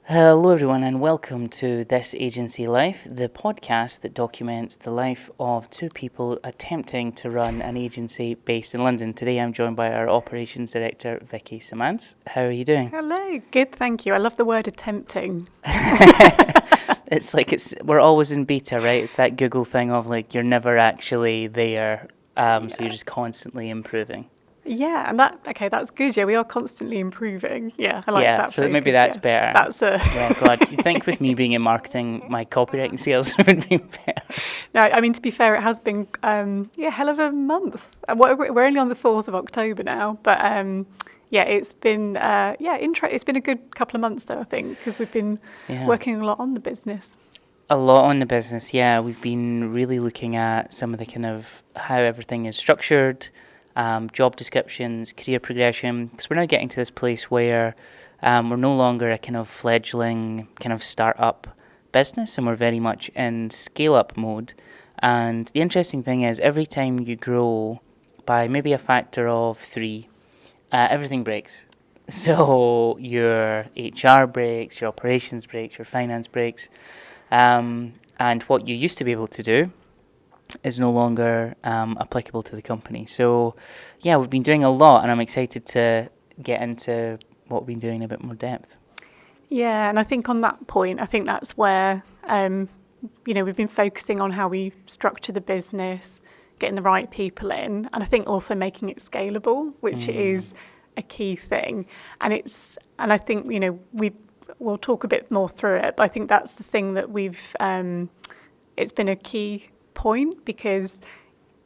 Hello, everyone, and welcome to This Agency Life, the podcast that documents the life of two people attempting to run an agency based in London. Today, I'm joined by our operations director, Vicky. How are you doing? Hello, good, thank you. I love the word attempting. We're always in beta, right? It's that Google thing of like you're never actually there, so you're just constantly improving. Yeah, and that's good. Yeah, we are constantly improving. Yeah, I like Yeah, that so focus. maybe that's Yes, better. that's a. Yeah, God, you think with me being in marketing, my copywriting skills would be better? No, I mean to be fair, it has been hell of a month. We're only on the 4th of October now, but yeah, it's been It's been a good couple of months though, I think, because we've been working a lot on the business. A lot on the business, yeah. We've been really looking at some of the kind of how everything is structured, job descriptions, career progression, because we're now getting to this place where we're no longer a kind of fledgling kind of startup business, and we're very much in scale-up mode. And the interesting thing is, every time you grow by maybe a factor of 3, everything breaks. So your HR breaks, your operations breaks, your finance breaks. And what you used to be able to do is no longer applicable to the company. So, yeah, we've been doing a lot, and I'm excited to get into what we've been doing in a bit more depth. Yeah, and I think on that point, I think that's where we've been focusing on how we structure the business, getting the right people in, and I think also making it scalable, which is a key thing. And I think we'll talk a bit more through it, but I think that's the thing that it's been a key point, because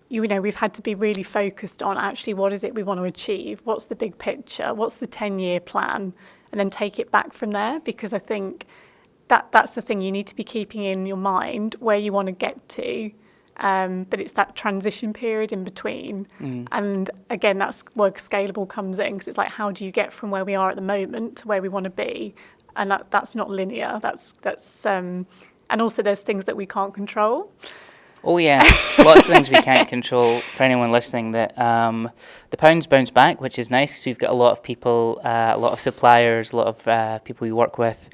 we've had to be really focused on actually what is it we want to achieve, what's the big picture, what's the 10-year plan, and then take it back from there, because I think that's the thing you need to be keeping in your mind where you want to get to. But it's that transition period in between. And again, that's where scalable comes in, because it's like, how do you get from where we are at the moment to where we want to be? And that's not linear. And also there's things that we can't control. Oh yeah, lots of things we can't control. For anyone listening, that the pound's bounced back, which is nice. So we've got a lot of people, a lot of suppliers, a lot of people we work with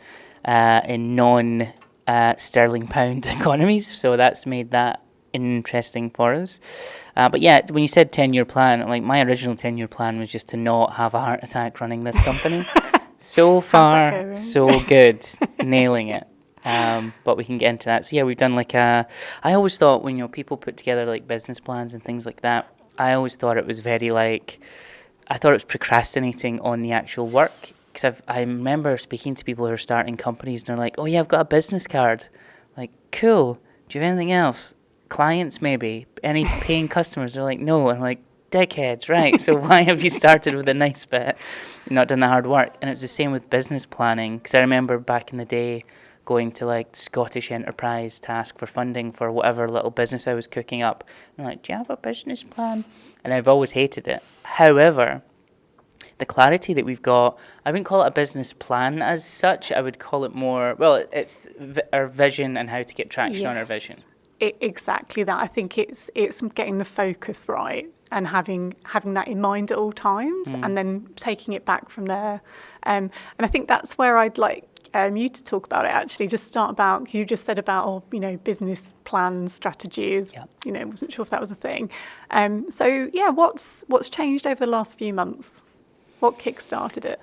in non-sterling pound economies. So that's made that interesting for us. But yeah, when you said 10-year plan, like my original 10-year plan was just to not have a heart attack running this company. So far, so good, nailing it. But we can get into that. So yeah, we've done I always thought when people put together like business plans and things like that, I always thought it was very I thought it was procrastinating on the actual work. Because I remember speaking to people who are starting companies and they're like, oh yeah, I've got a business card. Like, cool. Do you have anything else? Clients maybe? Any paying customers? They're like, no. I'm like, dickheads, right? So why have you started with a nice bit and not done the hard work? And it's the same with business planning. Because I remember back in the day going to Scottish Enterprise to ask for funding for whatever little business I was cooking up. And I'm like, do you have a business plan? And I've always hated it. However, the clarity that we've got, I wouldn't call it a business plan as such. I would call it more, it's our vision and how to get traction on our vision. Exactly that. I think it's getting the focus right and having that in mind at all times, and then taking it back from there. And I think that's where I'd like you to talk about it, actually. Just start about, you just said about business plans, strategies. Yep. Wasn't sure if that was a thing. So yeah, what's changed over the last few months? What kick-started it?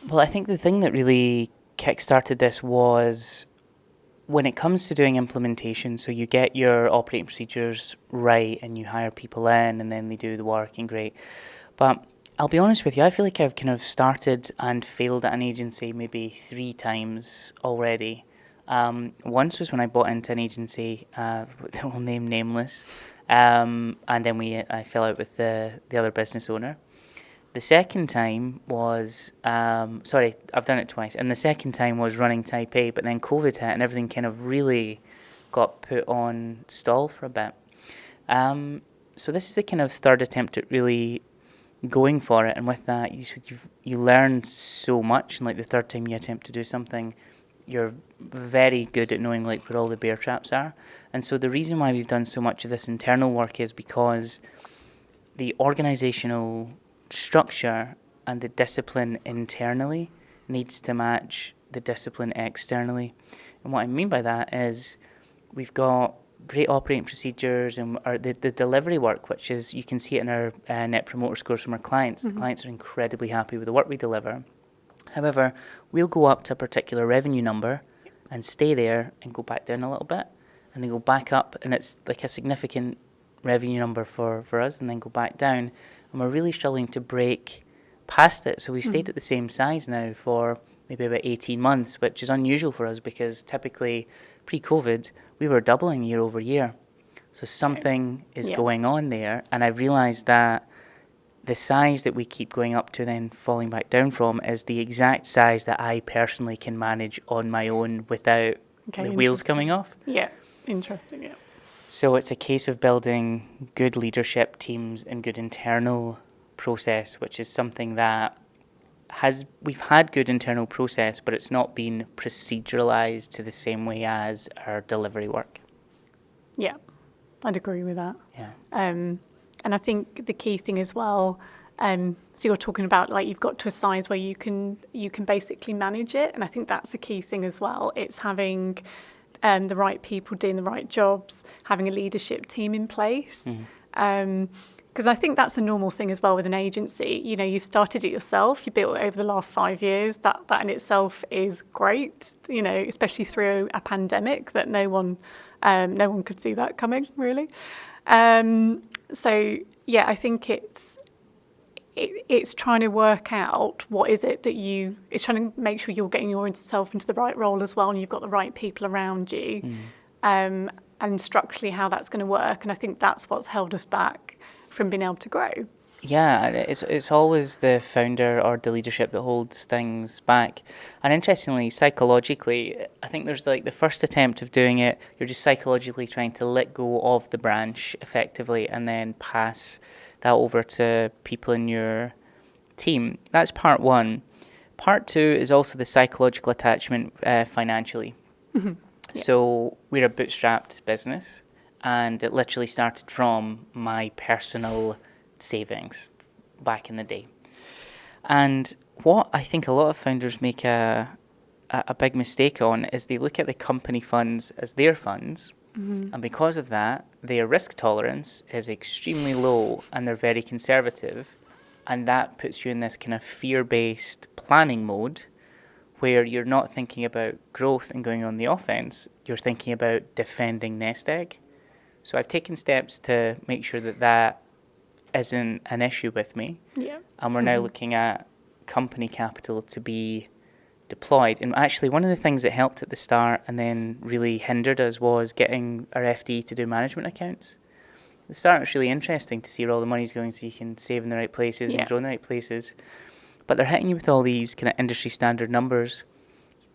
Well, I think the thing that really kick-started this was when it comes to doing implementation, so you get your operating procedures right and you hire people in and then they do the work and great. But I'll be honest with you, I feel like I've kind of started and failed at an agency maybe 3 times already. Once was when I bought into an agency, we'll name nameless, and then I fell out with the other business owner. The second time was, I've done it twice, and the second time was running Taipei, but then COVID hit and everything kind of really got put on stall for a bit. So this is the kind of third attempt at really going for it, and with that, you learn so much, and the third time you attempt to do something, you're very good at knowing where all the bear traps are. And so the reason why we've done so much of this internal work is because the organizational structure and the discipline internally needs to match the discipline externally. And what I mean by that is we've got great operating procedures and the delivery work, which is, you can see it in our net promoter scores from our clients. The clients are incredibly happy with the work we deliver. However, we'll go up to a particular revenue number and stay there and go back down a little bit, and then go back up, and it's like a significant revenue number for us, and then go back down. And we're really struggling to break past it. So we stayed at the same size now for maybe about 18 months, which is unusual for us because typically pre-COVID, we were doubling year over year. So something is going on there. And I've realised that the size that we keep going up to then falling back down from is the exact size that I personally can manage on my own without the wheels coming off. Yeah, interesting, yeah. So it's a case of building good leadership teams and good internal process, which is something that we've had good internal process, but it's not been proceduralized to the same way as our delivery work. Yeah, I'd agree with that. Yeah. And I think the key thing as well, so you're talking about like you've got to a size where you can basically manage it, and I think that's a key thing as well. It's having the right people doing the right jobs, having a leadership team in place. Because I think that's a normal thing as well with an agency. You know, you've started it yourself, you built it over the last 5 years. That in itself is great, you know, especially through a pandemic that no one could see that coming, really. So, yeah, I think it's trying to work out what is it that it's trying to make sure you're getting yourself into the right role as well, and you've got the right people around you, and structurally how that's going to work. And I think that's what's held us back from being able to grow. Yeah, it's always the founder or the leadership that holds things back. And interestingly, psychologically, I think there's like the first attempt of doing it, you're just psychologically trying to let go of the branch effectively and then pass that over to people in your team. That's part one. Part two is also the psychological attachment financially. Yeah. So we're a bootstrapped business, and it literally started from my personal savings back in the day. And what I think a lot of founders make a big mistake on is they look at the company funds as their funds, and because of that, their risk tolerance is extremely low and they're very conservative, and that puts you in this kind of fear-based planning mode where you're not thinking about growth and going on the offense, you're thinking about defending nest egg. So I've taken steps to make sure that isn't an issue with me. Yeah. And we're now looking at company capital to be deployed. And actually, one of the things that helped at the start and then really hindered us was getting our FD to do management accounts. At the start, it's really interesting to see where all the money's going so you can save in the right places and grow in the right places. But they're hitting you with all these kind of industry standard numbers.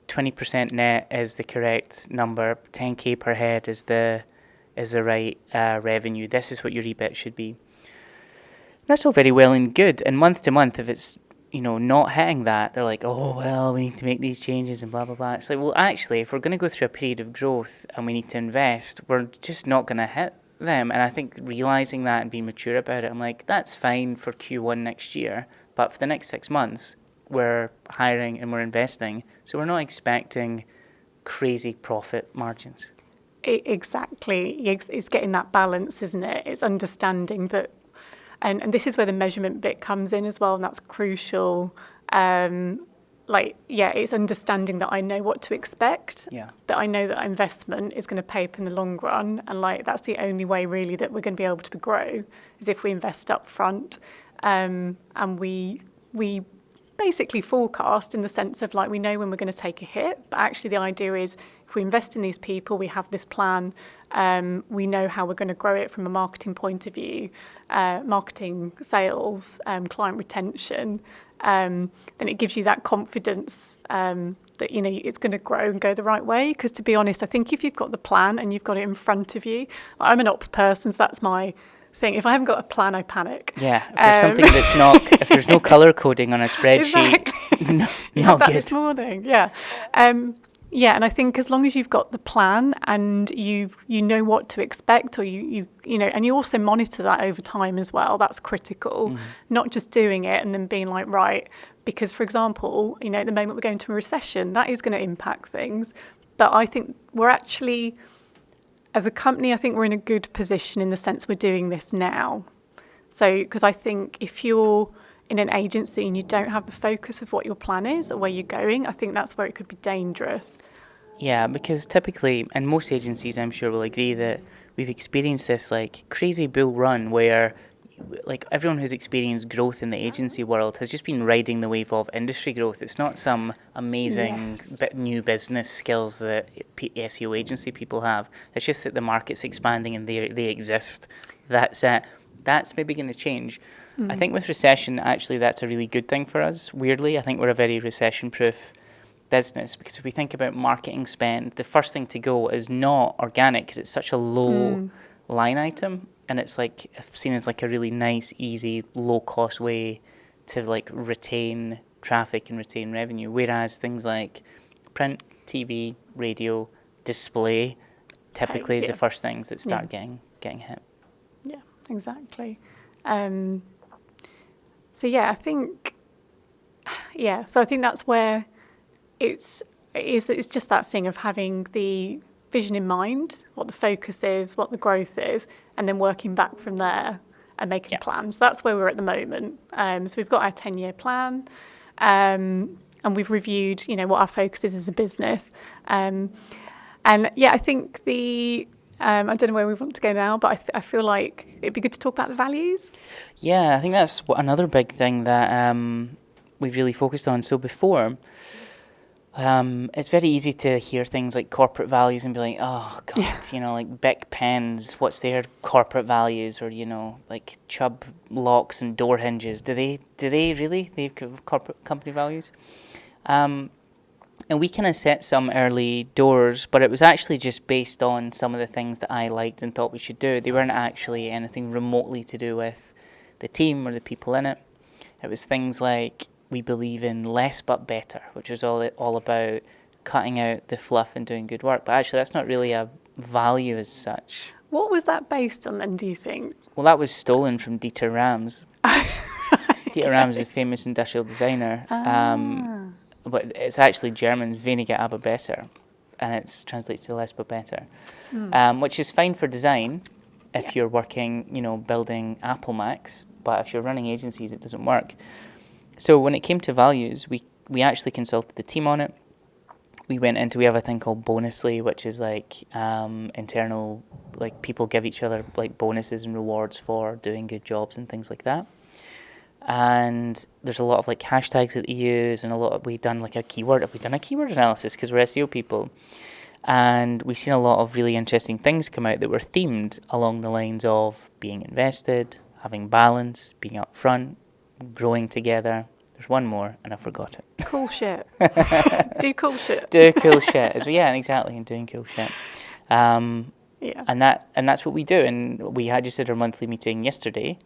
20% net is the correct number. 10K per head is the right revenue. This is what your EBIT should be. That's all very well and good. And month to month, if it's not hitting that, they're like, oh, well, we need to make these changes and blah, blah, blah. It's like, well, actually, if we're going to go through a period of growth and we need to invest, we're just not going to hit them. And I think realising that and being mature about it, I'm like, that's fine for Q1 next year. But for the next 6 months, we're hiring and we're investing. So we're not expecting crazy profit margins. Exactly. It's getting that balance, isn't it? It's understanding that. And this is where the measurement bit comes in as well, and that's crucial. It's understanding that I know what to expect, that I know that investment is going to pay up in the long run, and that's the only way really that we're going to be able to grow is if we invest up front, and we basically forecast in the sense of we know when we're going to take a hit, but actually the idea is if we invest in these people, we have this plan, we know how we're going to grow it from a marketing point of view, marketing, sales, client retention, then it gives you that confidence that it's going to grow and go the right way. Because to be honest, I think if you've got the plan and you've got it in front of you, I'm an ops person, so that's my thing. If I haven't got a plan, I panic. Yeah, if there's something that's not, if there's no colour coding on a spreadsheet, exactly. not good. This morning, Yeah, and I think as long as you've got the plan and you know what to expect, or you know, and you also monitor that over time as well. That's critical. Not just doing it and then being like, right, because for example, you know, at the moment we're going to a recession, that is going to impact things. But I think we're actually, as a company, I think we're in a good position in the sense we're doing this now. So, because I think if you're in an agency and you don't have the focus of what your plan is or where you're going, I think that's where it could be dangerous. Yeah, because typically, and most agencies I'm sure will agree that we've experienced this like crazy bull run where like everyone who's experienced growth in the agency world has just been riding the wave of industry growth. It's not some amazing new business skills that SEO agency people have. It's just that the market's expanding and they exist. That's it. That's maybe going to change. I think with recession, actually, that's a really good thing for us. Weirdly, I think we're a very recession-proof business because if we think about marketing spend, the first thing to go is not organic because it's such a low line item, and it's like seen as like a really nice, easy, low-cost way to like retain traffic and retain revenue. Whereas things like print, TV, radio, display, typically is the first things that start getting hit. Yeah, exactly. So yeah, I think that's where it's just that thing of having the vision in mind, what the focus is, what the growth is, and then working back from there and making plans. That's where we're at the moment. So we've got our 10-year plan, and we've reviewed, you know, what our focus is as a business. And yeah, I think I don't know where we want to go now, but I feel like it'd be good to talk about the values. Yeah, I think that's another big thing that we've really focused on. So before, it's very easy to hear things like corporate values and be like, oh, God, you know, like Bic pens, what's their corporate values? Or, you know, like Chubb locks and door hinges. Do they really? They've got corporate company values? And we kind of set some early doors, but it was actually just based on some of the things that I liked and thought we should do. They weren't actually anything remotely to do with the team or the people in it. It was things like we believe in less but better, which was all about cutting out the fluff and doing good work. But actually, that's not really a value as such. What was that based on then, do you think? Well, that was stolen from Dieter Rams. Dieter Rams is a famous industrial designer. But it's actually German, weniger aber besser, and it translates to less but better, which is fine for design if you're working, you know, building Apple Macs, but if you're running agencies, it doesn't work. So when it came to values, we actually consulted the team on it. We have a thing called Bonusly, which is like internal, like people give each other like bonuses and rewards for doing good jobs and things like that. And there's a lot of like hashtags that they use, and we've done a keyword analysis because we're SEO people, and we've seen a lot of really interesting things come out that were themed along the lines of being invested, having balance, being upfront, growing together. There's one more, and I forgot it. Cool shit. Do cool shit. Do cool shit. Exactly, and doing cool shit. And that's what we do. And we just did our monthly meeting yesterday.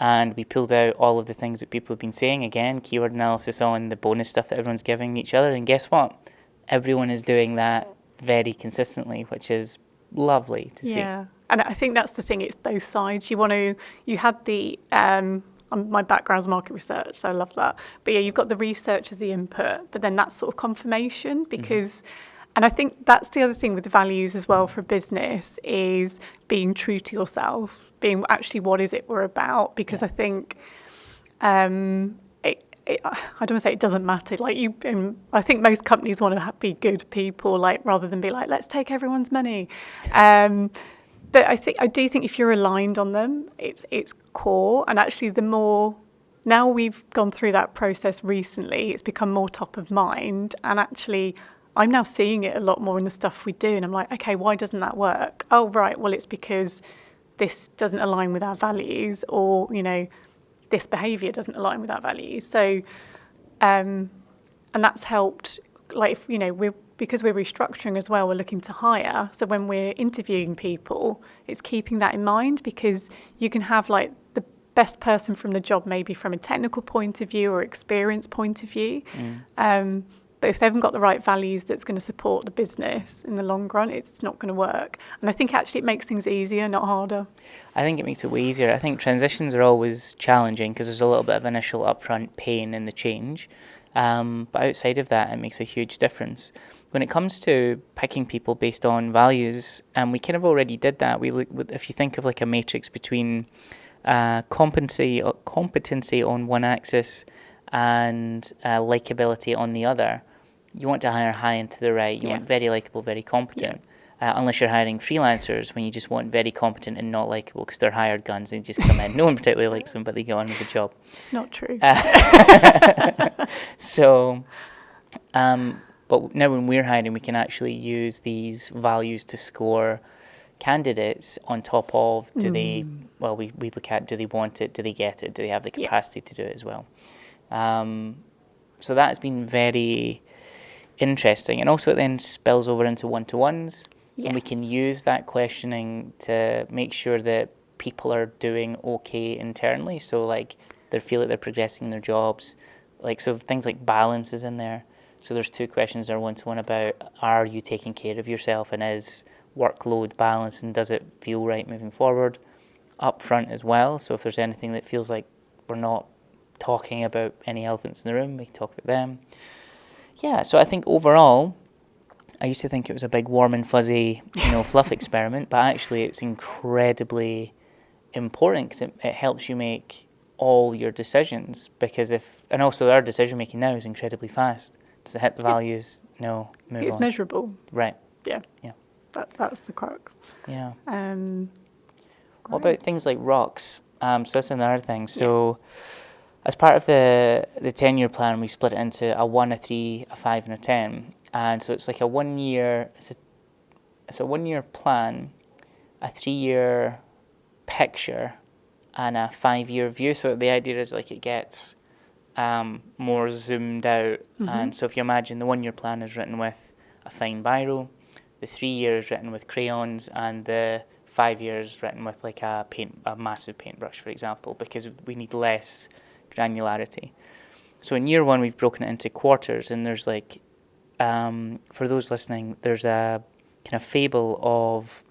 And we pulled out all of the things that people have been saying. Again, keyword analysis on the bonus stuff that everyone's giving each other. And guess what? Everyone is doing that very consistently, which is lovely to see. Yeah, and I think that's the thing. It's both sides. You had the, my background's market research, so I love that. But yeah, you've got the research as the input, but then that's sort of confirmation because... And I think that's the other thing with the values as well for business is being true to yourself, being actually what is it we're about? Because I think I don't want to say it doesn't matter. Like I think most companies want to be good people, like rather than be like, let's take everyone's money. But I do think if you're aligned on them, it's core. And actually, the more now we've gone through that process recently, it's become more top of mind. And actually, I'm now seeing it a lot more in the stuff we do. And I'm like, okay, why doesn't that work? Oh, right. Well, it's because this doesn't align with our values, or, you know, this behaviour doesn't align with our values. So, and that's helped, like, you know, because we're restructuring as well, we're looking to hire. So when we're interviewing people, it's keeping that in mind, because you can have like the best person from the job, maybe from a technical point of view or experience point of view. But if they haven't got the right values that's going to support the business in the long run, it's not going to work. And I think actually it makes things easier, not harder. I think it makes it way easier. I think transitions are always challenging because there's a little bit of initial upfront pain in the change. But outside of that, it makes a huge difference. When it comes to picking people based on values, we kind of already did that. We look, if you think of like a matrix between competency on one axis and likability on the other, you want to hire high and to the right. You want very likable, very competent. Unless you're hiring freelancers, when you just want very competent and not likable because they're hired guns, they just come in. No one particularly likes them, but they get on with the job. It's not true. So, but now when we're hiring, we can actually use these values to score candidates on top of we look at, do they want it, do they get it, do they have the capacity to do it as well. So that's been very interesting, and also it then spills over into one-to-ones, and we can use that questioning to make sure that people are doing okay internally, so like they feel like they're progressing in their jobs, like so things like balance is in there. So there's 2 questions that are one-to-one about, are you taking care of yourself, and is workload balanced, and does it feel right moving forward? Upfront as well, so if there's anything that feels like we're not talking about any elephants in the room, we can talk about them. Yeah, so I think overall, I used to think it was a big warm and fuzzy, fluff experiment, but actually it's incredibly important because it helps you make all your decisions, and also our decision making now is incredibly fast. Does it hit the values? No, move on. It's measurable. Right. Yeah. That's the crux. Yeah. What about things like rocks? So that's another thing. So as part of the 10-year plan, we split it into a 1, a 3, a 5, and a 10. And so it's like a 1 year, it's a 1 year plan, a 3-year picture, and a 5-year view. So the idea is like it gets more zoomed out. And so if you imagine the 1 year plan is written with a fine biro, the 3 years written with crayons, and the 5 years written with like a massive paintbrush, for example, because we need less granularity. So in year 1, we've broken it into quarters, and there's like, for those listening, there's a kind of fable of,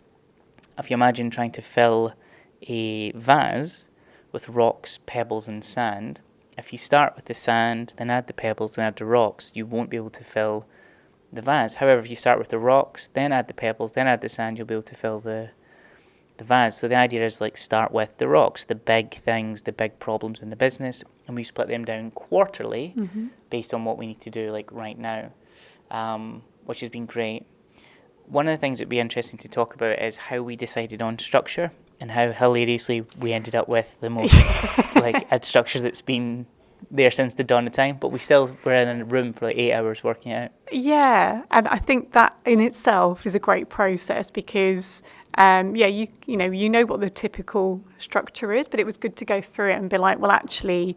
if you imagine trying to fill a vase with rocks, pebbles, and sand, if you start with the sand, then add the pebbles, then add the rocks, you won't be able to fill the vase. However, if you start with the rocks, then add the pebbles, then add the sand, you'll be able to fill the vase. So the idea is like start with the rocks, the big things, the big problems in the business, and we split them down quarterly based on what we need to do like right now, which has been great. One of the things that would be interesting to talk about is how we decided on structure and how hilariously we ended up with the most a structure that's been there since the dawn of time, but we still were in a room for like 8 hours working it out. Yeah, and I think that in itself is a great process because you know what the typical structure is, but it was good to go through it and be like, well, actually,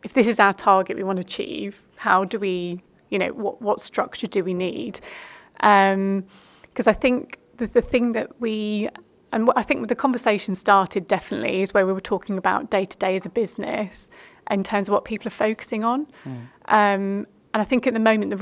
if this is our target we want to achieve, how do we, what structure do we need? Because I think the thing that I think the conversation started definitely is where we were talking about day-to-day as a business in terms of what people are focusing on. And I think at the moment,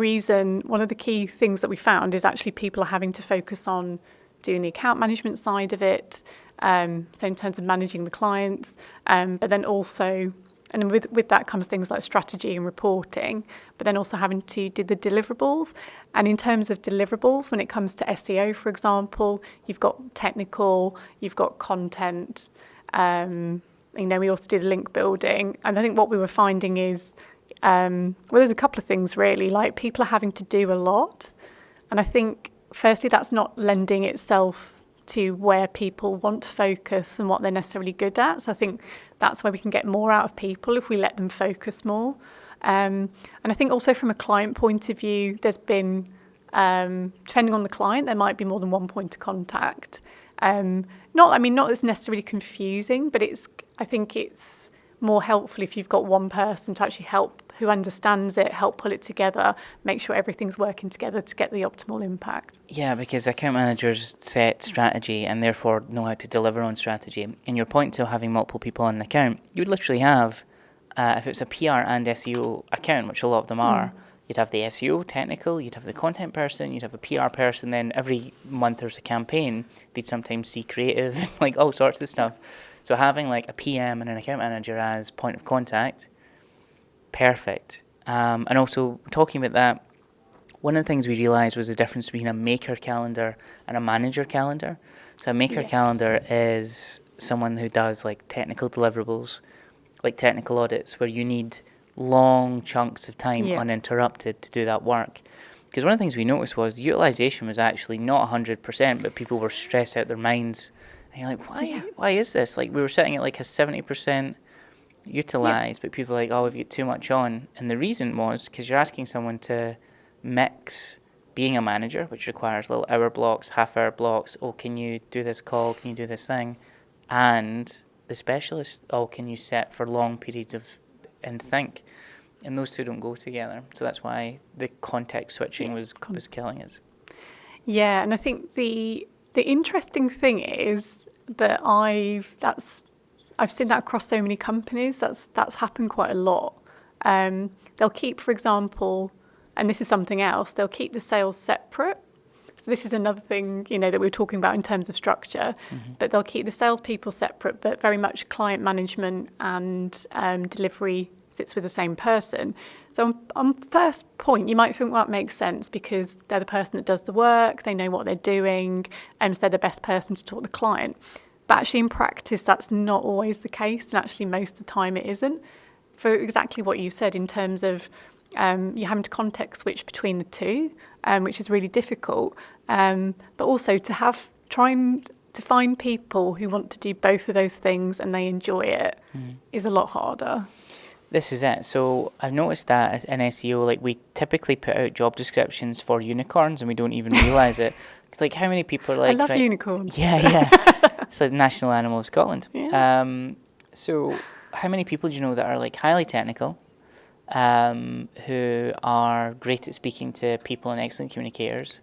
one of the key things that we found is actually people are having to focus on doing the account management side of it, so in terms of managing the clients, but then also, and with that comes things like strategy and reporting, but then also having to do the deliverables. And in terms of deliverables, when it comes to SEO, for example, you've got technical, you've got content, we also do the link building. And I think what we were finding is, there's a couple of things really, like people are having to do a lot. And I think, firstly, that's not lending itself to where people want to focus and what they're necessarily good at. So I think that's where we can get more out of people if we let them focus more. And I think also from a client point of view, there's been, depending on the client, there might be more than one point of contact. Not as necessarily confusing, but I think it's more helpful if you've got one person to actually help, who understands it, help pull it together, make sure everything's working together to get the optimal impact. Yeah, because account managers set strategy and therefore know how to deliver on strategy. And your point to having multiple people on an account, you would literally have, if it's a PR and SEO account, which a lot of them are, you'd have the SEO technical, you'd have the content person, you'd have a PR person. Then every month there's a campaign. They'd sometimes see creative, like all sorts of stuff. So having like a PM and an account manager as point of contact, perfect. And also talking about that, one of the things we realised was the difference between a maker calendar and a manager calendar. So a maker calendar is someone who does like technical deliverables, like technical audits, where you need long chunks of time uninterrupted to do that work. Because one of the things we noticed was utilisation was actually not 100%, but people were stressed out their minds. And you're like, why is this? Like we were sitting at like a 70% utilised, but people are like, oh, we've got too much on. And the reason was because you're asking someone to mix being a manager, which requires little hour blocks, half-hour blocks. Oh, can you do this call? Can you do this thing? And the specialist, oh, can you set for long periods of and think? And those two don't go together. So that's why the context switching was killing us. Yeah, and I think the interesting thing is that I've seen that across so many companies. That's happened quite a lot. They'll keep, for example, and this is something else, they'll keep the sales separate. So this is another thing, that we were talking about in terms of structure, but they'll keep the salespeople separate, but very much client management and delivery sits with the same person. So on first point, you might think, well, that makes sense because they're the person that does the work, they know what they're doing, and so they're the best person to talk to the client. But actually in practice, that's not always the case, and actually most of the time it isn't. For exactly what you said in terms of you're having to context switch between the two, which is really difficult. But also trying to find people who want to do both of those things and they enjoy it is a lot harder. This is it. So I've noticed that as in SEO, like we typically put out job descriptions for unicorns and we don't even realise it. Like how many people are like... I love unicorns. Yeah. It's like the national animal of Scotland. Yeah. So how many people do you know that are like highly technical, who are great at speaking to people and excellent communicators,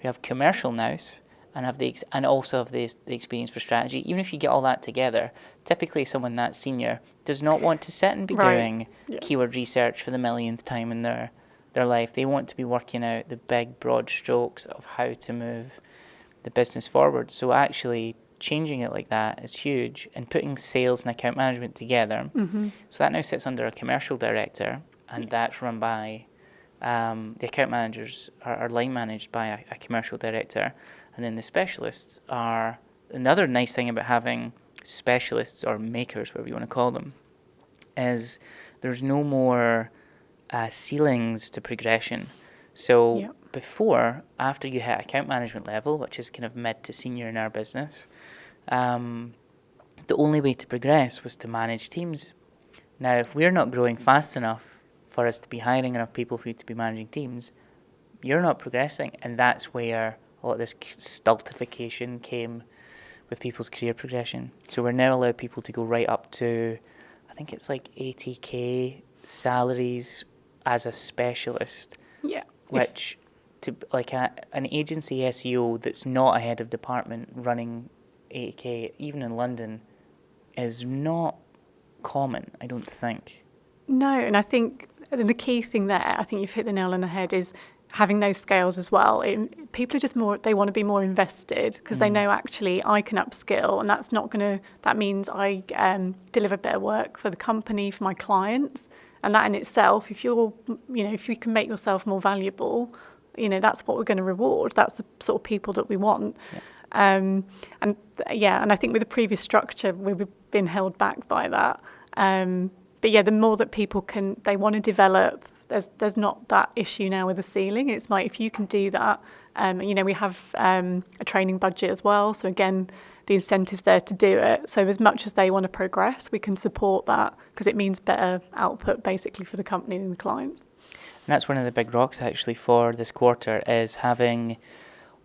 who have commercial nous and have and also have the experience for strategy? Even if you get all that together, typically someone that senior does not want to sit and be doing keyword research for the millionth time in their life. They want to be working out the big broad strokes of how to move the business forward. So actually changing it like that is huge, and putting sales and account management together. So that now sits under a commercial director, and that's run by the account managers are line managed by a commercial director, and then the specialists are another nice thing about having specialists or makers, whatever you want to call them, is there's no more ceilings to progression. So before, after you hit account management level, which is kind of mid to senior in our business, the only way to progress was to manage teams. Now, if we're not growing fast enough for us to be hiring enough people for you to be managing teams, you're not progressing. And that's where a lot of this stultification came with people's career progression. So we're now allowed people to go right up to, I think it's like 80k salaries as a specialist. Yeah. Which, to like an agency SEO that's not a head of department running 80k, even in London, is not common, I don't think. No, and I think the key thing there, I think you've hit the nail on the head, is having those scales as well. People are just they want to be more invested because they know actually I can upskill, and that means I deliver better work for the company, for my clients. And that in itself, if you can make yourself more valuable, that's what we're going to reward. That's the sort of people that we want. Yeah. And I think with the previous structure, we've been held back by that. But the more that people they want to develop, there's not that issue now with the ceiling. It's like, if you can do that, we have a training budget as well. So again, the incentive's there to do it. So as much as they want to progress, we can support that because it means better output basically for the company and the clients. And that's one of the big rocks actually for this quarter, is having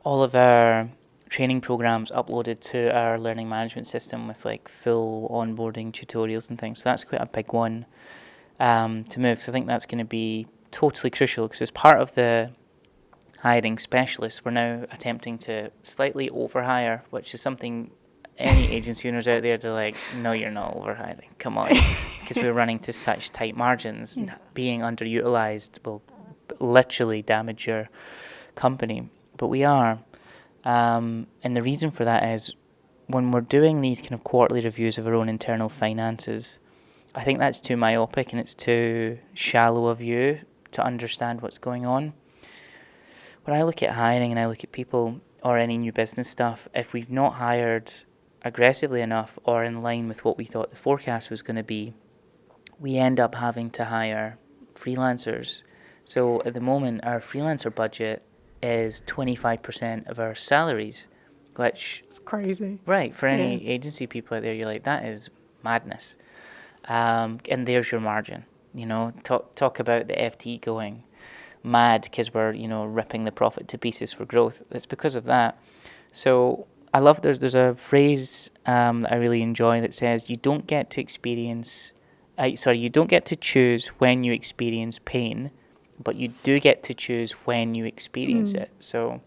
all of our training programs uploaded to our learning management system with like full onboarding tutorials and things. So that's quite a big one to move. So I think that's going to be totally crucial, because as part of the hiring specialists, we're now attempting to slightly overhire, which is something any agency owners out there, they're like, no, you're not overhiring, come on, because we're running to such tight margins. Being underutilised will literally damage your company. But we are. And the reason for that is when we're doing these kind of quarterly reviews of our own internal finances, I think that's too myopic and it's too shallow a view to understand what's going on. When I look at hiring and I look at people or any new business stuff, if we've not hired aggressively enough or in line with what we thought the forecast was going to be, we end up having to hire freelancers. So at the moment, our freelancer budget is 25% of our salaries, which... It's crazy. Right, for any agency people out there, you're like, that is madness. And there's your margin. Talk about the FT going mad because we're, ripping the profit to pieces for growth. It's because of that. So I love there's a phrase that I really enjoy that says you don't get to choose when you experience pain, but you do get to choose when you experience it. So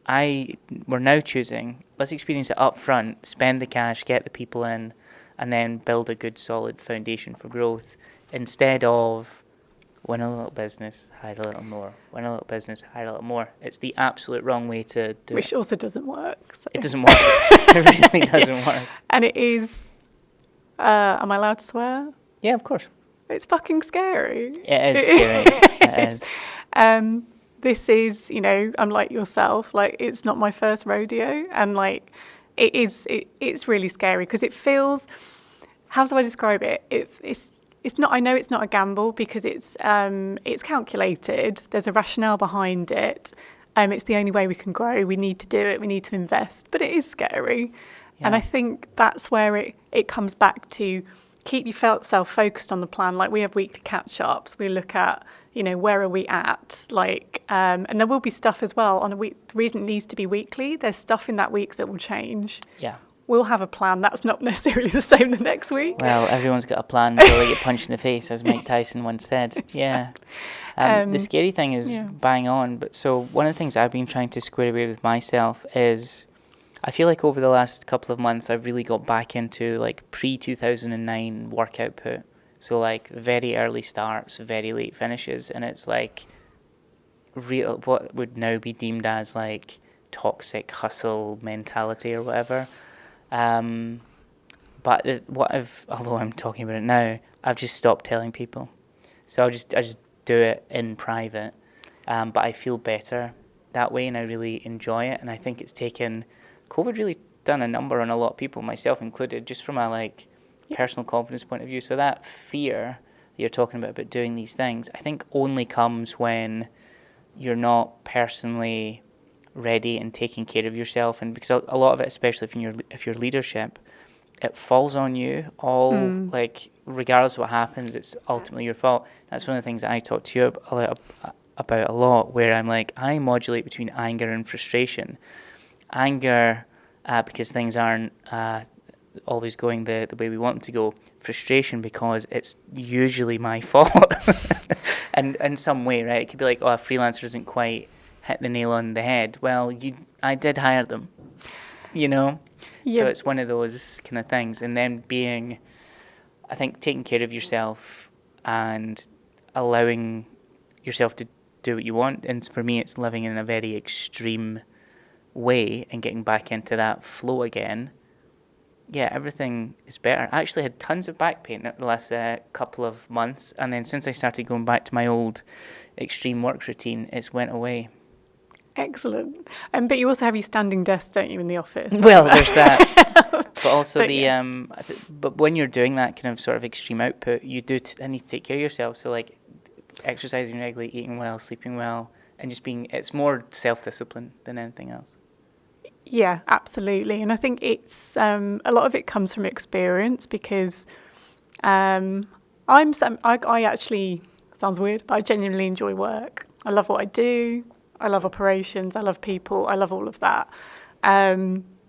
we're now choosing, let's experience it up front, spend the cash, get the people in, and then build a good solid foundation for growth instead of win a little business, hire a little more, win a little business, hire a little more. It's the absolute wrong way to do it. Which also doesn't work. So. It doesn't work. It really doesn't work. And it is, am I allowed to swear? Yeah, of course. It's fucking scary. It is scary. It is. This is, unlike yourself, like it's not my first rodeo, and like it's really scary because it feels. How do I describe it? It's not. I know it's not a gamble because it's calculated. There's a rationale behind it. It's the only way we can grow. We need to do it. We need to invest. But it is scary, and I think that's where it comes back to. Keep yourself focused on the plan. Like we have weekly catch-ups. We look at, where are we at? Like, and there will be stuff as well on a week. The reason it needs to be weekly, there's stuff in that week that will change. Yeah. We'll have a plan. That's not necessarily the same the next week. Well, everyone's got a plan until they get punched in the face, as Mike Tyson once said. Exactly. Yeah. The scary thing is bang on. But so one of the things I've been trying to square away with myself is I feel like over the last couple of months, I've really got back into like pre-2009 work output. So like very early starts, very late finishes. And it's like real, what would now be deemed as like toxic hustle mentality or whatever. But although I'm talking about it now, I've just stopped telling people. So I just do it in private. But I feel better that way and I really enjoy it. And I think it's taken... COVID really done a number on a lot of people, myself included, just from a personal confidence point of view. So that fear that you're talking about doing these things, I think only comes when you're not personally ready and taking care of yourself. And because a lot of it, especially if you're leadership, it falls on you all, regardless of what happens, it's ultimately your fault. That's one of the things that I talk to you about a lot, where I'm like, I modulate between anger and frustration. Anger, because things aren't always going the way we want them to go. Frustration, because it's usually my fault. And in some way, right? It could be like, a freelancer doesn't quite hit the nail on the head. Well, I did hire them, So it's one of those kind of things. And then I think, taking care of yourself and allowing yourself to do what you want. And for me, it's living in a very extreme way and getting back into that flow again. Yeah, everything is better. I actually had tons of back pain the last couple of months, and then since I started going back to my old extreme work routine, it's went away. Excellent. But you also have your standing desk, don't you, in the office? Well, there's that. But also but when you're doing that kind of sort of extreme output, you do need to take care of yourself. So like exercising regularly, eating well, sleeping well, and just it's more self-discipline than anything else. Yeah, absolutely. And I think it's a lot of it comes from experience because I actually, sounds weird, but I genuinely enjoy work. I love what I do. I love operations. I love people. I love all of that.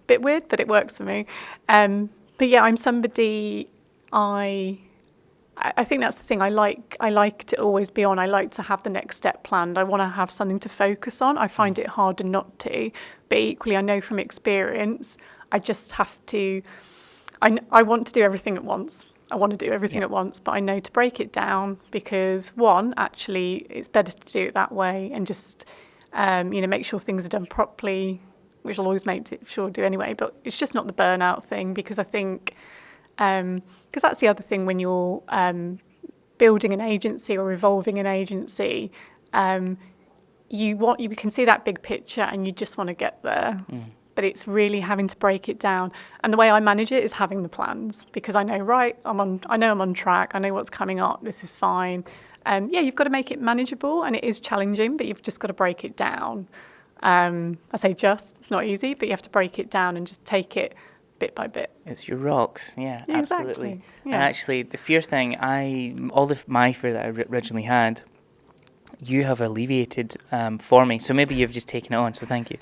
Bit weird, but it works for me. But yeah, I'm somebody, I think that's the thing. I like to always be on. I like to have the next step planned. I want to have something to focus on. I find it harder not to. But equally, I know from experience, I just have to... I want to do everything at once. I want to do everything at once, but I know to break it down because one, actually, it's better to do it that way and just, make sure things are done properly, which I'll always sure do anyway. But it's just not the burnout thing because I think, because that's the other thing when you're building an agency or evolving an agency, you can see that big picture and you just want to get there. But it's really having to break it down. And the way I manage it is having the plans because I know, I know I'm on track. I know what's coming up. This is fine. You've got to make it manageable and it is challenging, but you've just got to break it down. I say it's not easy, but you have to break it down and just take it bit by bit. It's your rocks. Yeah, absolutely. Exactly. Yeah. And actually the fear thing, my fear that I originally had, you have alleviated for me. So maybe you've just taken it on. So thank you.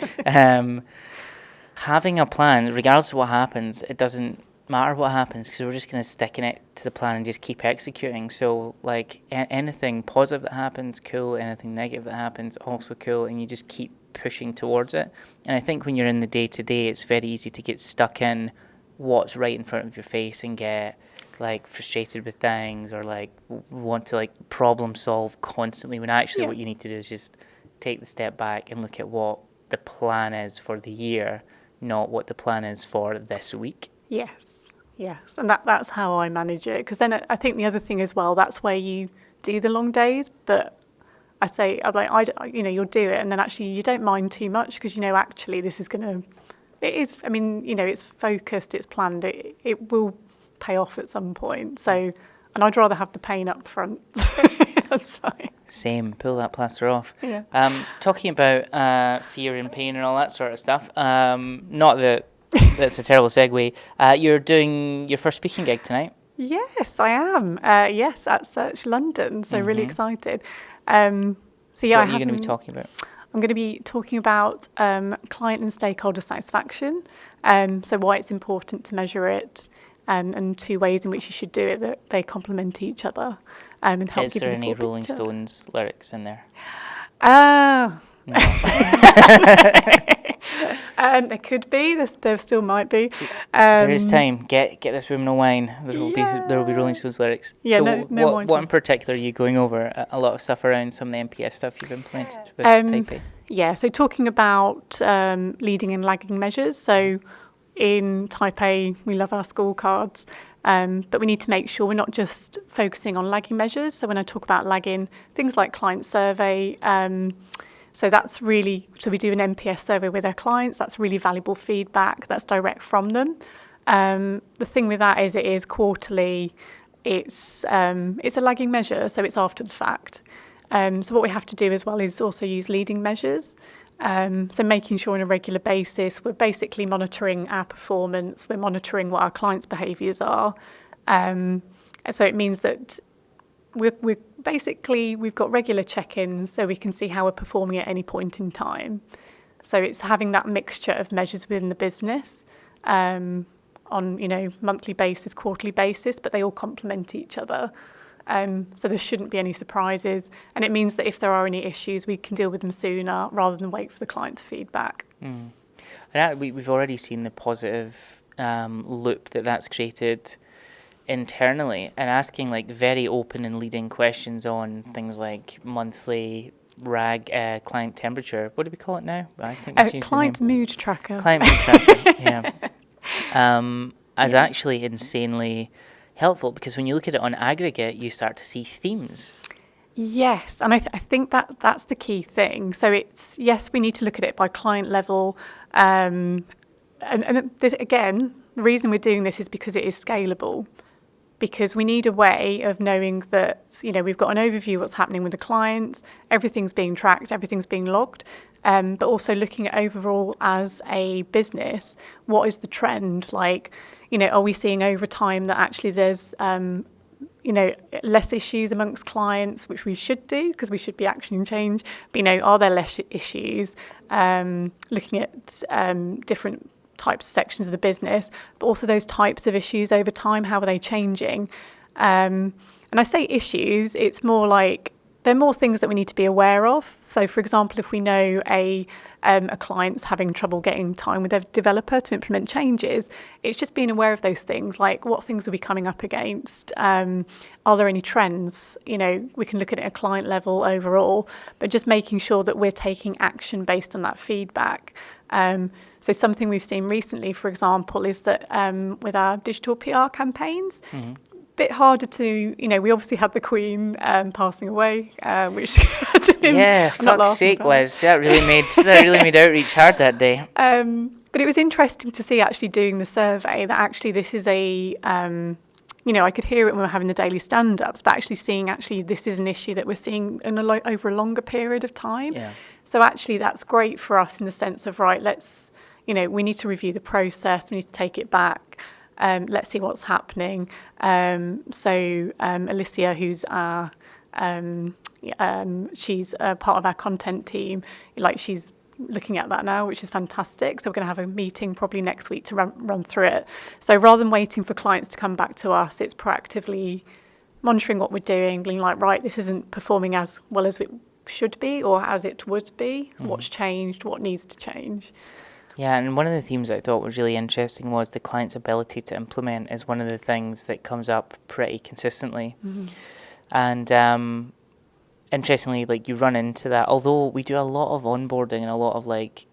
Having a plan, regardless of what happens, it doesn't matter what happens because we're just going to stick in it to the plan and just keep executing. So like anything positive that happens, cool. Anything negative that happens, also cool. And you just keep pushing towards it. And I think when you're in the day-to-day, it's very easy to get stuck in what's right in front of your face and get like frustrated with things or like want to like problem solve constantly when actually what you need to do is just take the step back and look at what the plan is for the year, not what the plan is for this week. Yes. And that's how I manage it. Because then I think the other thing as well, that's where you do the long days. But I'm like, you'll do it. And then actually you don't mind too much because, actually this is it's focused, it's planned. It will pay off at some point. So, and I'd rather have the pain up front. That's fine. Same, pull that plaster off. Yeah. Talking about fear and pain and all that sort of stuff, not that that's a terrible segue, you're doing your first speaking gig tonight. Yes, I am. At Search London, so really excited. What are you going to be talking about? I'm going to be talking about client and stakeholder satisfaction, so why it's important to measure it, and two ways in which you should do it that they complement each other and help. Is there any Rolling Stones lyrics in there? No. There could be. There still might be. There is time. Get this room no wine. There will be Rolling Stones lyrics. Yeah, so what in particular are you going over? A lot of stuff around some of the MPS stuff you've implemented with Type A. Yeah. So talking about leading and lagging measures. So in Type A, we love our scorecards, but we need to make sure we're not just focusing on lagging measures. So when I talk about lagging, things like client survey. So we do an NPS survey with our clients. That's really valuable feedback. That's direct from them. The thing with that is it is quarterly. It's a lagging measure, so it's after the fact. So what we have to do as well is also use leading measures. So making sure on a regular basis, we're basically monitoring our performance. We're monitoring what our clients' behaviours are. So it means that we've got regular check-ins so we can see how we're performing at any point in time. So it's having that mixture of measures within the business on monthly basis, quarterly basis, but they all complement each other. So there shouldn't be any surprises. And it means that if there are any issues, we can deal with them sooner rather than wait for the client to feedback. And we've already seen the positive loop that's created internally, and asking like very open and leading questions on things like monthly client temperature. What do we call it now? I think we changed client the name. mood tracker. Client mood tracker. Yeah. Actually insanely helpful because when you look at it on aggregate, you start to see themes. Yes, and I think that's the key thing. So it's, yes, we need to look at it by client level. And again, the reason we're doing this is because it is scalable. Because we need a way of knowing that, we've got an overview of what's happening with the clients, everything's being tracked, everything's being logged, but also looking at overall as a business, what is the trend? Like, are we seeing over time that actually there's, less issues amongst clients, which we should do because we should be actioning change. But, are there less issues? Looking at different types of sections of the business, but also those types of issues over time, how are they changing? And I say issues, it's more like they're more things that we need to be aware of. So, for example, if we know a client's having trouble getting time with their developer to implement changes, it's just being aware of those things, like what things are we coming up against? Are there any trends? You know, we can look at it at a client level overall, but just making sure that we're taking action based on that feedback. So something we've seen recently, for example, is that with our digital PR campaigns, bit harder to, you know, we obviously had the Queen passing away, which fuck's sake, Liz, that really made outreach hard that day. But it was interesting to see actually doing the survey that actually this is a, you know, I could hear it when we were having the daily stand-ups, but actually seeing actually this is an issue that we're seeing over a longer period of time. Yeah. So actually that's great for us in the sense of, right, let's, you know, we need to review the process, we need to take it back. Let's see what's happening. So Alicia, who's our, she's a part of our content team, like she's looking at that now, which is fantastic. So we're going to have a meeting probably next week to run through it. So rather than waiting for clients to come back to us, it's proactively monitoring what we're doing, being like, right, this isn't performing as well as it should be or as it would be. What's changed? What needs to change? Yeah, and one of the themes I thought was really interesting was the client's ability to implement is one of the things that comes up pretty consistently. And interestingly, like you run into that, although we do a lot of onboarding and a lot of like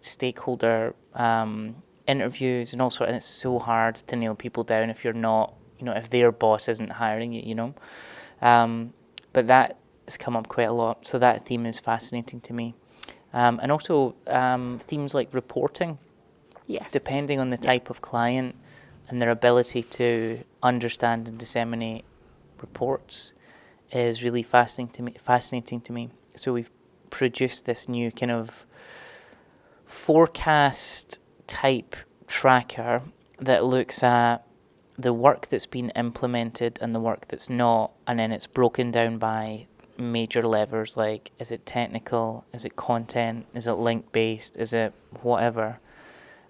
stakeholder interviews and all sorts, and it's so hard to nail people down if you're not, you know, if their boss isn't hiring you, you know. But that has come up quite a lot, so that theme is fascinating to me. And also themes like reporting, depending on the type of client and their ability to understand and disseminate reports is really fascinating to me. So we've produced this new kind of forecast type tracker that looks at the work that's been implemented and the work that's not, and then it's broken down by major levers, like is it technical, is it content, is it link based, is it whatever,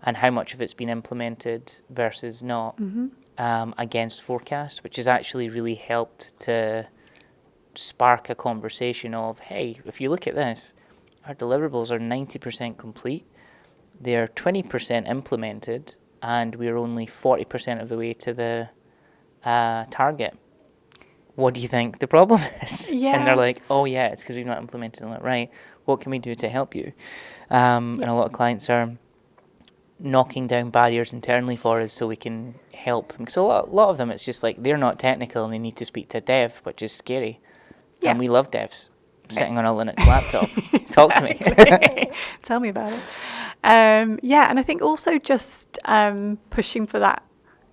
and how much of it's been implemented versus not, against forecast, which has actually really helped to spark a conversation of, hey, if you look at this, our deliverables are 90% complete, they're 20% implemented, and we're only 40% of the way to the target. What do you think the problem is? Yeah. And they're like, oh yeah, it's because we've not implemented it right. What can we do to help you? And a lot of clients are knocking down barriers internally for us so we can help them. Because a lot of them, it's just like they're not technical and they need to speak to a dev, which is scary. Yeah. And we love devs sitting on a Linux laptop. Talk to me. Tell me about it. And I think also just pushing for that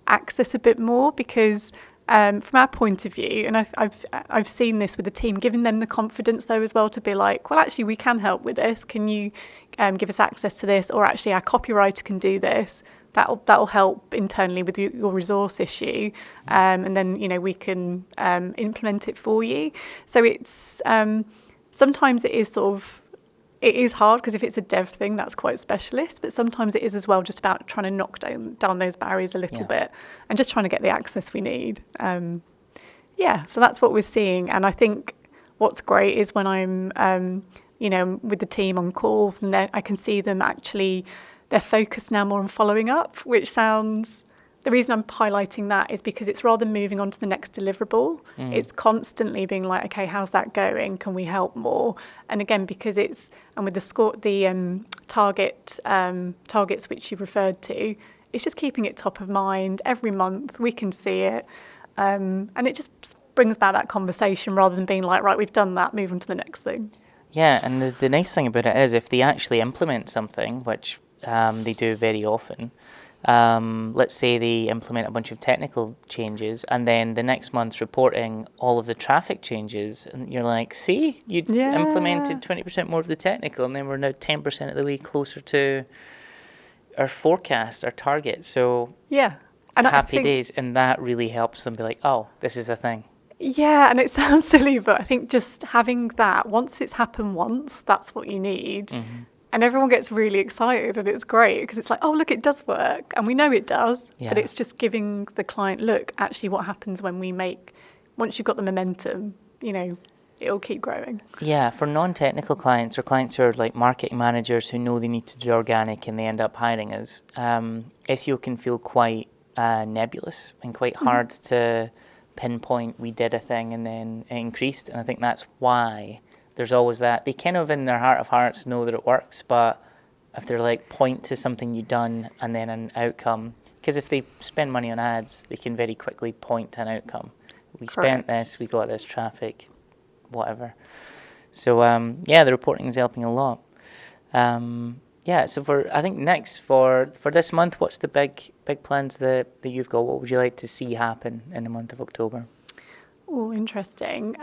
access a bit more, because from our point of view, and I've seen this with the team, giving them the confidence though as well to be like, well, actually we can help with this. Can you give us access to this? Or actually our copywriter can do this. That'll help internally with your resource issue, and then we can implement it for you. So it's sometimes it is hard because if it's a dev thing, that's quite specialist. But sometimes it is as well just about trying to knock down those barriers a little bit and just trying to get the access we need. So that's what we're seeing. And I think what's great is when I'm, with the team on calls and I can see them actually, they're focused now more on following up, which sounds... The reason I'm highlighting that is because it's rather moving on to the next deliverable. It's constantly being like, okay, how's that going? Can we help more? And again, because and with the score, the targets which you referred to, it's just keeping it top of mind. Every month we can see it. And it just brings back that conversation rather than being like, right, we've done that, move on to the next thing. Yeah, and the nice thing about it is if they actually implement something, which they do very often, let's say they implement a bunch of technical changes and then the next month's reporting all of the traffic changes and you're like, see, you implemented 20% more of the technical and then we're now 10% of the way closer to our forecast, our target. So and happy days. And that really helps them be like, oh, this is a thing. Yeah, and it sounds silly, but I think just having that, once it's happened once, that's what you need. And everyone gets really excited and it's great because it's like, oh, look, it does work. And we know it does, but it's just giving the client, look, actually what happens when once you've got the momentum, it'll keep growing. Yeah, for non-technical clients or clients who are like marketing managers who know they need to do organic and they end up hiring us, SEO can feel quite nebulous and quite hard to pinpoint. We did a thing and then it increased, and I think that's why there's always that. They kind of in their heart of hearts know that it works, but if they're like point to something you've done and then an outcome, because if they spend money on ads, they can very quickly point to an outcome. We spent this, we got this traffic, whatever. So the reporting is helping a lot. So I think next for this month, what's the big plans that you've got? What would you like to see happen in the month of October? Oh, interesting.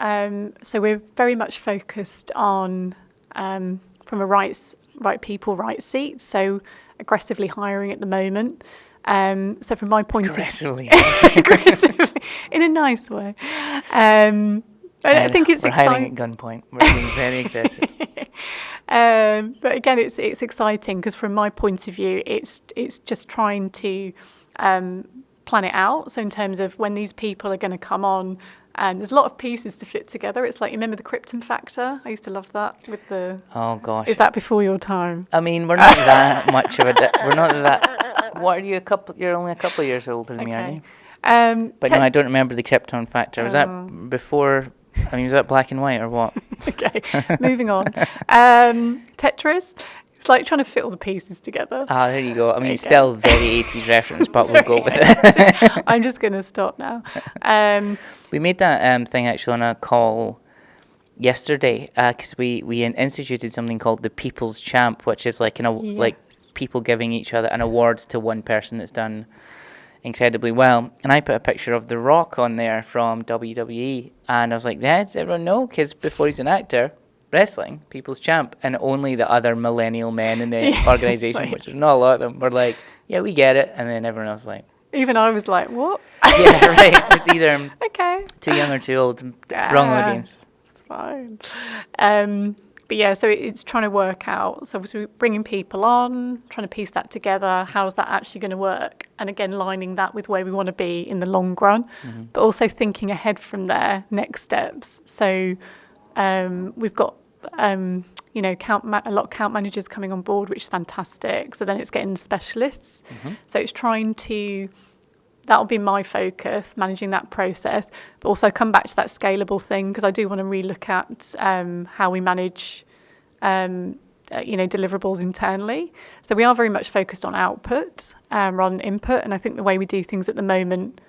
So we're very much focused on from a right people, right seats. So aggressively hiring at the moment. So from my point of view, aggressively in a nice way. I think it's exciting. We're hiring at gunpoint. We're being very aggressive. But again, it's exciting because from my point of view, it's just trying to plan it out. So in terms of when these people are going to come on, and there's a lot of pieces to fit together. It's like, you remember the Krypton factor? I used to love that with the... Oh, gosh. Is that before your time? I mean, we're not that much of a... We're not that... What are you, You're only a couple of years older than me, aren't you? But no, I don't remember the Krypton factor. Was that before... I mean, was that black and white or what? Okay, moving on. Tetris. It's like trying to fit all the pieces together. Ah, there you go. I mean, it's still very 80s reference, but we'll go with it. I'm just going to stop now. We made that thing actually on a call yesterday because we instituted something called the People's Champ, which is like like people giving each other an award to one person that's done incredibly well. And I put a picture of The Rock on there from WWE, and I was like, does everyone know? Because before he's an actor, wrestling, People's Champ, and only the other millennial men in the organisation, which there's not a lot of them, were like, yeah, we get it. And then everyone else was like... Even I was like, what? Yeah, right. It's either too young or too old. Wrong audience. It's fine. But yeah, so it's trying to work out. So obviously we're bringing people on, trying to piece that together. How's that actually going to work? And again, lining that with where we want to be in the long run, but also thinking ahead from there, next steps. So we've got, a lot of account managers coming on board, which is fantastic. So then it's getting the specialists. So it's trying to... That'll be my focus, managing that process, but also come back to that scalable thing because I do want to relook at how we manage, deliverables internally. So we are very much focused on output rather than input, and I think the way we do things at the moment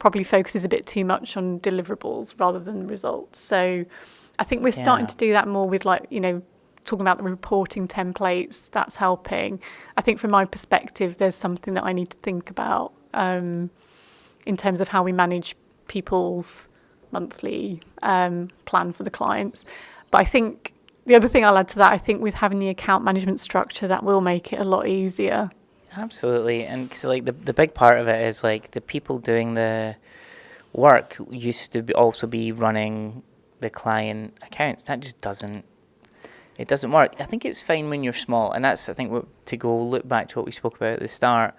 probably focuses a bit too much on deliverables rather than results. So I think we're starting to do that more with talking about the reporting templates. That's helping. I think from my perspective, there's something that I need to think about. In terms of how we manage people's monthly plan for the clients. But I think the other thing I'll add to that, I think with having the account management structure, that will make it a lot easier. Absolutely. And so the big part of it is like the people doing the work used to also be running the client accounts. That just doesn't work. I think it's fine when you're small. And that's, I think, to go look back to what we spoke about at the start.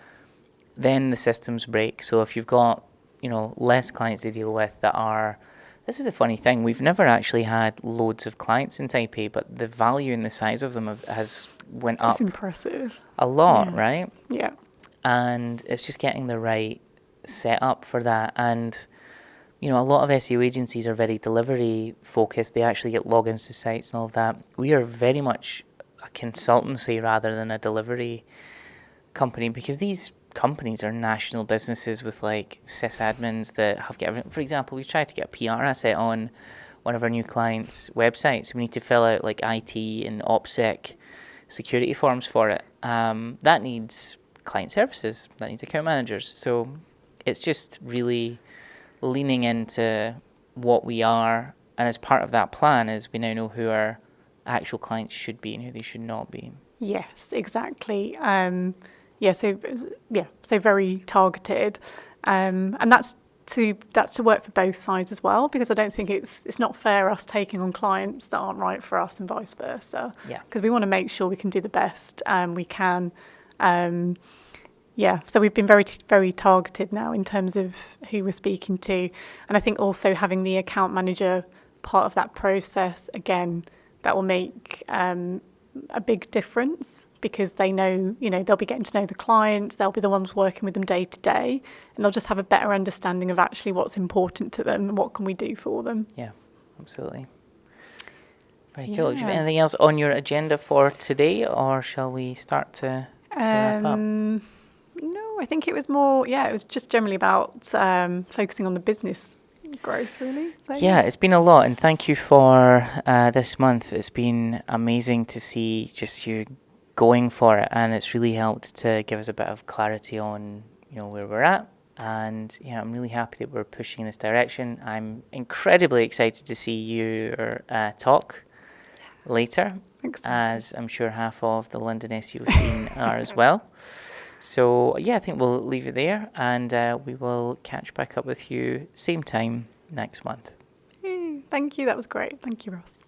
Then the systems break. So if you've got, less clients to deal with that are... This is the funny thing. We've never actually had loads of clients in Taipei, but the value and the size of them has went up. It's impressive. A lot, right? Yeah. And it's just getting the right setup for that. And, a lot of SEO agencies are very delivery focused. They actually get logins to sites and all of that. We are very much a consultancy rather than a delivery company because these companies are national businesses with sysadmins that have to get everything. For example, we've tried to get a PR asset on one of our new clients' websites. We need to fill out IT and OPSEC security forms for it. That needs client services. That needs account managers. So it's just really leaning into what we are. And as part of that plan is we now know who our actual clients should be and who they should not be. Yes, exactly. So very targeted, and that's to work for both sides as well, because I don't think it's not fair us taking on clients that aren't right for us and vice versa. Yeah. Because we want to make sure we can do the best we can. So we've been very, very targeted now in terms of who we're speaking to, and I think also having the account manager part of that process, again, that will make a big difference, because they know, they'll be getting to know the client, they'll be the ones working with them day to day, and they'll just have a better understanding of actually what's important to them and what can we do for them. Yeah, absolutely. Very cool. Do you have anything else on your agenda for today, or shall we start to wrap up? No, I think it was more, it was just generally about focusing on the business growth, really. So, yeah, it's been a lot, and thank you for this month. It's been amazing to see just you going for it, and it's really helped to give us a bit of clarity on where we're at. And I'm really happy that we're pushing in this direction. I'm incredibly excited to see your talk later, as I'm sure half of the London SEO scene are as well. So I think we'll leave it there, and we will catch back up with you same time next month. Thank you, that was great. Thank you, Ross.